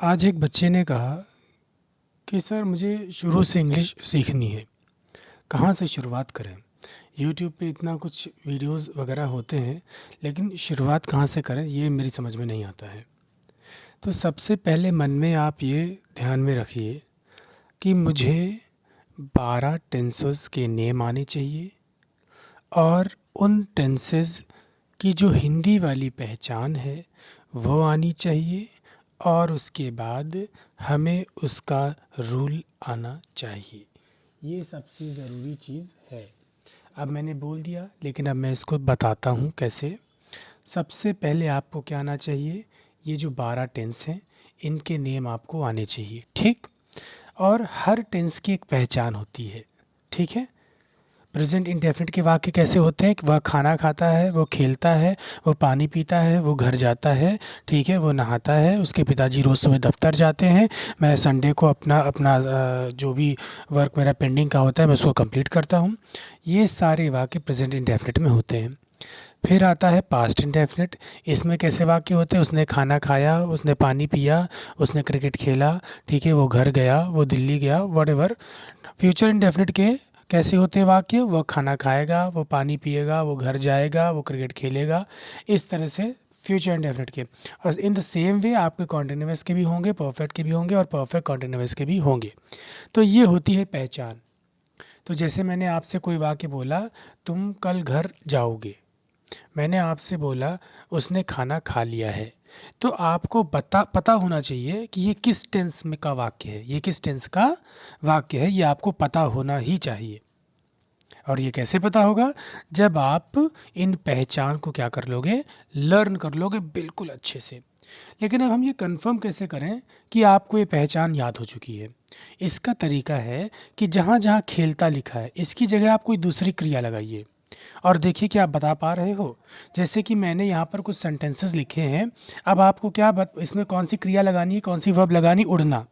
आज एक बच्चे ने कहा कि सर मुझे शुरू से इंग्लिश सीखनी है, कहाँ से शुरुआत करें? यूट्यूब पे इतना कुछ वीडियोज़ वगैरह होते हैं, लेकिन शुरुआत कहाँ से करें ये मेरी समझ में नहीं आता है। तो सबसे पहले मन में आप ये ध्यान में रखिए कि मुझे 12 टेंसेस के नेम आने चाहिए और उन टेंसेस की जो हिंदी वाली पहचान है वो आनी चाहिए और उसके बाद हमें उसका रूल आना चाहिए। ये सबसे ज़रूरी चीज़ है। अब मैंने बोल दिया, लेकिन अब मैं इसको बताता हूँ कैसे। सबसे पहले आपको क्या आना चाहिए, ये जो 12 टेंस हैं इनके नेम आपको आने चाहिए, ठीक। और हर टेंस की एक पहचान होती है, ठीक है। प्रेजेंट इंडेफिनिट के वाक्य कैसे होते हैं कि वह खाना खाता है, वो खेलता है, वो पानी पीता है, वो घर जाता है, ठीक है, वो नहाता है, उसके पिताजी रोज़ सुबह दफ्तर जाते हैं, मैं संडे को अपना अपना जो भी वर्क मेरा पेंडिंग का होता है मैं उसको कंप्लीट करता हूँ। ये सारे वाक्य प्रेजेंट इंडेफिनिट में होते हैं। फिर आता है पास्ट इंडेफिनिट। इसमें कैसे वाक्य होते हैं, उसने खाना खाया, उसने पानी पिया, उसने क्रिकेट खेला, ठीक है, वो घर गया, वो दिल्ली गया, व्हाटएवर। फ्यूचर इंडेफिनिट के कैसे होते हैं वाक्य, वो खाना खाएगा, वो पानी पिएगा, वो घर जाएगा, वो क्रिकेट खेलेगा, इस तरह से फ्यूचर इंडेफिनिट के। और इन द सेम वे आपके कॉन्टिन्यूअस के भी होंगे, परफेक्ट के भी होंगे और परफेक्ट कॉन्टिन्यूअस के भी होंगे। तो ये होती है पहचान। तो जैसे मैंने आपसे कोई वाक्य बोला, तुम कल घर जाओगे, मैंने आपसे बोला उसने खाना खा लिया है, तो आपको पता होना चाहिए कि ये किस टेंस में का वाक्य है, ये किस टेंस का वाक्य है, ये आपको पता होना ही चाहिए। और ये कैसे पता होगा, जब आप इन पहचान को क्या कर लोगे, लर्न कर लोगे बिल्कुल अच्छे से। लेकिन अब हम ये कंफर्म कैसे करें कि आपको ये पहचान याद हो चुकी है? इसका तरीका है कि जहाँ जहाँ खेलता लिखा है इसकी जगह आप कोई दूसरी क्रिया लगाइए और देखिए कि आप बता पा रहे हो। जैसे कि मैंने यहाँ पर कुछ सेंटेंसेस लिखे हैं, अब आपको इसमें कौन सी क्रिया लगानी है, कौन सी वर्ब लगानी, उड़ना।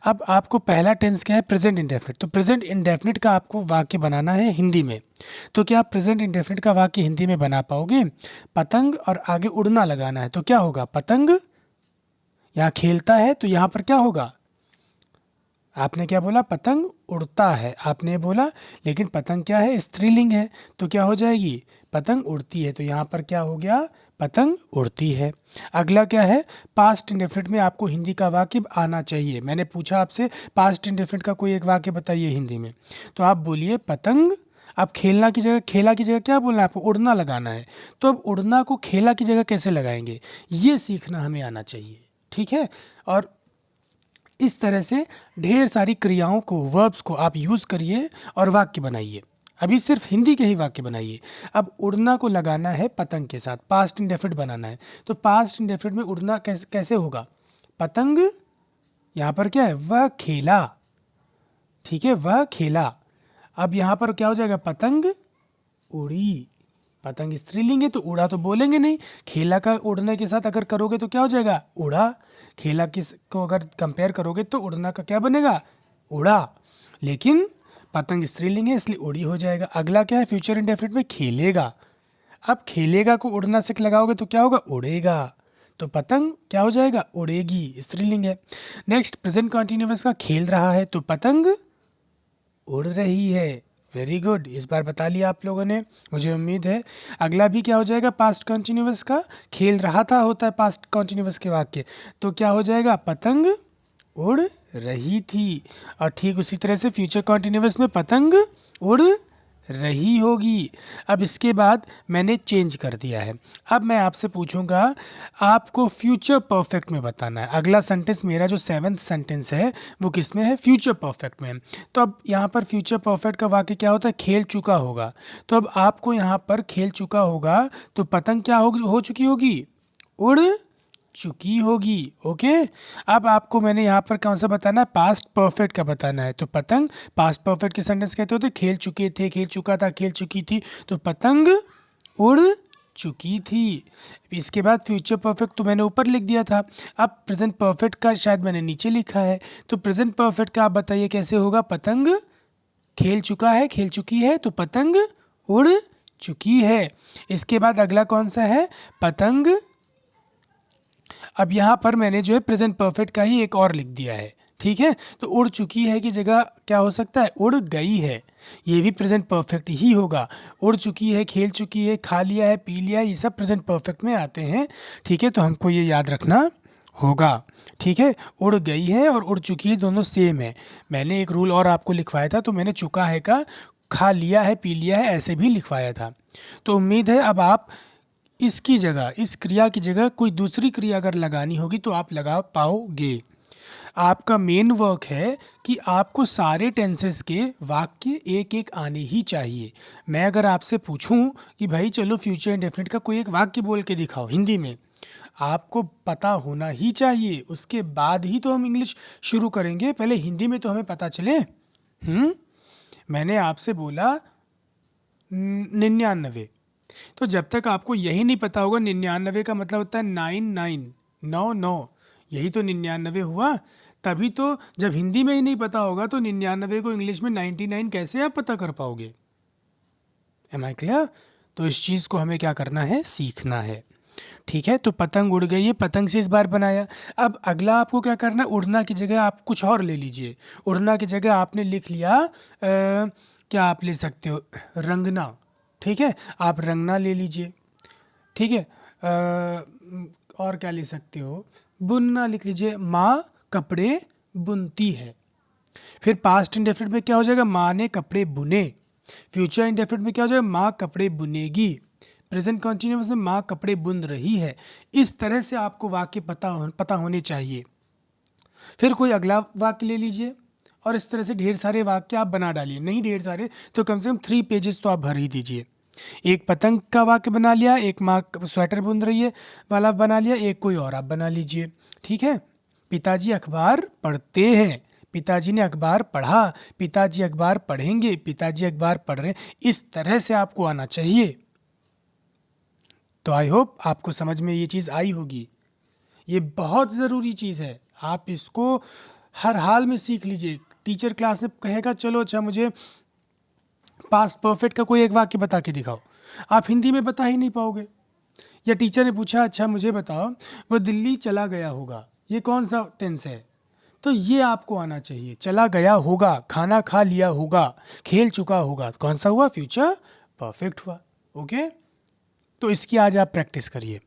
अब आपको पहला टेंस क्या है, प्रेजेंट इंडेफिनिट। तो प्रेजेंट इंडेफिनिट का आपको वाक्य बनाना है हिंदी में। तो क्या आप प्रेजेंट इंडेफिनिट का वाक्य हिंदी में बना पाओगे? पतंग और आगे उड़ना लगाना है, तो क्या होगा, पतंग। यहाँ खेलता है तो यहाँ पर क्या होगा, आपने क्या बोला, पतंग उड़ता है आपने बोला, लेकिन पतंग क्या है, स्त्रीलिंग है, तो क्या हो जाएगी, पतंग उड़ती है, तो यहाँ पर क्या हो गया, पतंग उड़ती है। अगला क्या है, पास्ट इंडेफिनिट में आपको हिंदी का वाक्य आना चाहिए। मैंने पूछा आपसे पास्ट इंडेफिनिट का कोई एक वाक्य बताइए हिंदी में, तो आप बोलिए पतंग। अब खेलना की जगह, खेला की जगह क्या बोलना है आपको, उड़ना लगाना है। तो अब उड़ना को खेला की जगह कैसे लगाएंगे, ये सीखना हमें आना चाहिए, ठीक है। और इस तरह से ढेर सारी क्रियाओं को, वर्ब्स को आप यूज़ करिए और वाक्य बनाइए। अभी सिर्फ हिंदी के ही वाक्य बनाइए। अब उड़ना को लगाना है पतंग के साथ, पास्ट इंडेफिनिट बनाना है, तो पास्ट इंडेफिनिट में उड़ना कैसे कैसे होगा, पतंग, यहाँ पर क्या है, वह खेला, ठीक है, वह खेला। अब यहाँ पर क्या हो जाएगा, पतंग उड़ी। पतंग स्त्रीलिंग है तो उड़ा तो बोलेंगे नहीं, खेला का उड़ने के साथ अगर करोगे तो क्या हो जाएगा, उड़ा। खेला किस को अगर कंपेयर करोगे तो उड़ना का क्या बनेगा, उड़ा। लेकिन पतंग स्त्रीलिंग है इसलिए उड़ी हो जाएगा। अगला क्या है, फ्यूचर इंडेफिनिट में खेलेगा। अब खेलेगा को उड़ना से लगाओगे तो क्या होगा, उड़ेगा। तो पतंग क्या हो जाएगा, उड़ेगी, स्त्रीलिंग है। नेक्स्ट प्रेजेंट कंटिन्यूअस का, खेल रहा है तो पतंग उड़ रही है। वेरी गुड, इस बार बता लिया आप लोगों ने, मुझे उम्मीद है। अगला भी क्या हो जाएगा, पास्ट कंटिन्यूअस का, खेल रहा था होता है पास्ट कंटिन्यूअस के वाक्य, तो क्या हो जाएगा, पतंग उड़ रही थी। और ठीक उसी तरह से फ्यूचर कंटिन्यूअस में पतंग उड़ रही होगी। अब इसके बाद मैंने चेंज कर दिया है। अब मैं आपसे पूछूंगा, आपको फ्यूचर परफेक्ट में बताना है। अगला सेंटेंस मेरा जो 7th सेंटेंस है वो किस में है, फ्यूचर परफेक्ट में। तो अब यहाँ पर फ्यूचर परफेक्ट का वाक्य क्या होता है, खेल चुका होगा। तो अब आपको यहाँ पर खेल चुका होगा तो पतंग क्या हो चुकी होगी, उड़ चुकी होगी। ओके। अब आपको मैंने यहाँ पर कौन सा बताना है, पास्ट परफेक्ट का बताना है। तो पतंग, पास्ट परफेक्ट के सेंटेंस कहते होते खेल चुके थे, खेल चुका था, खेल चुकी थी, तो पतंग उड़ चुकी थी। इसके बाद फ्यूचर परफेक्ट तो मैंने ऊपर लिख दिया था, अब प्रेजेंट परफेक्ट का शायद मैंने नीचे लिखा है। तो प्रेजेंट परफेक्ट का आप बताइए कैसे होगा, पतंग खेल चुका है, खेल चुकी है, तो पतंग उड़ चुकी है। इसके बाद अगला कौन सा है, पतंग अब यहाँ पर मैंने जो है प्रेजेंट परफेक्ट का ही एक और लिख दिया है, ठीक है। तो उड़ चुकी है की जगह क्या हो सकता है, उड़ गई है, ये भी प्रेजेंट परफेक्ट ही होगा। उड़ चुकी है, खेल चुकी है, खा लिया है, पी लिया है, ये सब प्रेजेंट परफेक्ट में आते हैं, ठीक है। तो हमको ये याद रखना होगा, ठीक है। उड़ गई है और उड़ चुकी है दोनों सेम है। मैंने एक रूल और आपको लिखवाया था, तो मैंने चुका है का खा लिया है, पी लिया है ऐसे भी लिखवाया था। तो उम्मीद है अब आप इसकी जगह, इस क्रिया की जगह कोई दूसरी क्रिया अगर लगानी होगी तो आप लगा पाओगे। आपका मेन वर्क है कि आपको सारे टेंसेस के वाक्य एक एक आने ही चाहिए। मैं अगर आपसे पूछूं कि भाई चलो फ्यूचर इंडेफिनिट का कोई एक वाक्य बोल के दिखाओ हिंदी में, आपको पता होना ही चाहिए, उसके बाद ही तो हम इंग्लिश शुरू करेंगे, पहले हिंदी में तो हमें पता चले। मैंने आपसे बोला 99, तो जब तक आपको यही नहीं पता होगा 99 का मतलब होता है 99, 99, यही तो 99 हुआ। तभी तो जब हिंदी में ही नहीं पता होगा तो 99 को इंग्लिश में 99 कैसे आप पता कर पाओगे। Am I clear? तो इस चीज़ को हमें क्या करना है, सीखना है, ठीक है। तो पतंग उड़ गई है, पतंग से इस बार बनाया। अब अगला आपको क्या करना है, उड़ना की जगह आप कुछ और ले लीजिए। उड़ना की जगह आपने लिख लिया क्या आप ले सकते हो, रंगना, ठीक है। आप रंगना ले लीजिए, ठीक है। और क्या ले सकते हो, बुनना लिख लीजिए, माँ कपड़े बुनती है। फिर पास्ट इंडेफिनिट में क्या हो जाएगा, माँ ने कपड़े बुने। फ्यूचर इंडेफिनिट में क्या हो जाएगा, माँ कपड़े बुनेगी। प्रेजेंट कॉन्टिन्यूअस में माँ कपड़े बुन रही है। इस तरह से आपको वाक्य पता होने चाहिए। फिर कोई अगला वाक्य ले लीजिए और इस तरह से ढेर सारे वाक्य आप बना डालिए। नहीं ढेर सारे तो कम से कम 3 पेजेस तो आप भर ही दीजिए। एक पतंग का वाक्य बना लिया, एक माँ स्वेटर बुन रही है वाला बना लिया, एक कोई और आप बना लीजिए, ठीक है। पिताजी अखबार पढ़ते हैं, पिताजी ने अखबार पढ़ा, पिताजी अखबार पढ़ेंगे, पिताजी अखबार पढ़ रहे हैं। इस तरह से आपको आना चाहिए। तो आई होप आपको समझ में ये चीज़ आई होगी। ये बहुत ज़रूरी चीज़ है, आप इसको हर हाल में सीख लीजिए। टीचर क्लास में कहेगा चलो अच्छा मुझे पास्ट परफेक्ट का कोई एक वाक्य बता के दिखाओ, आप हिंदी में बता ही नहीं पाओगे। या टीचर ने पूछा अच्छा मुझे बताओ वो दिल्ली चला गया होगा, ये कौन सा टेंस है, तो ये आपको आना चाहिए। चला गया होगा, खाना खा लिया होगा, खेल चुका होगा, कौन सा हुआ, फ्यूचर परफेक्ट हुआ। ओके, तो इसकी आज आप प्रैक्टिस करिए।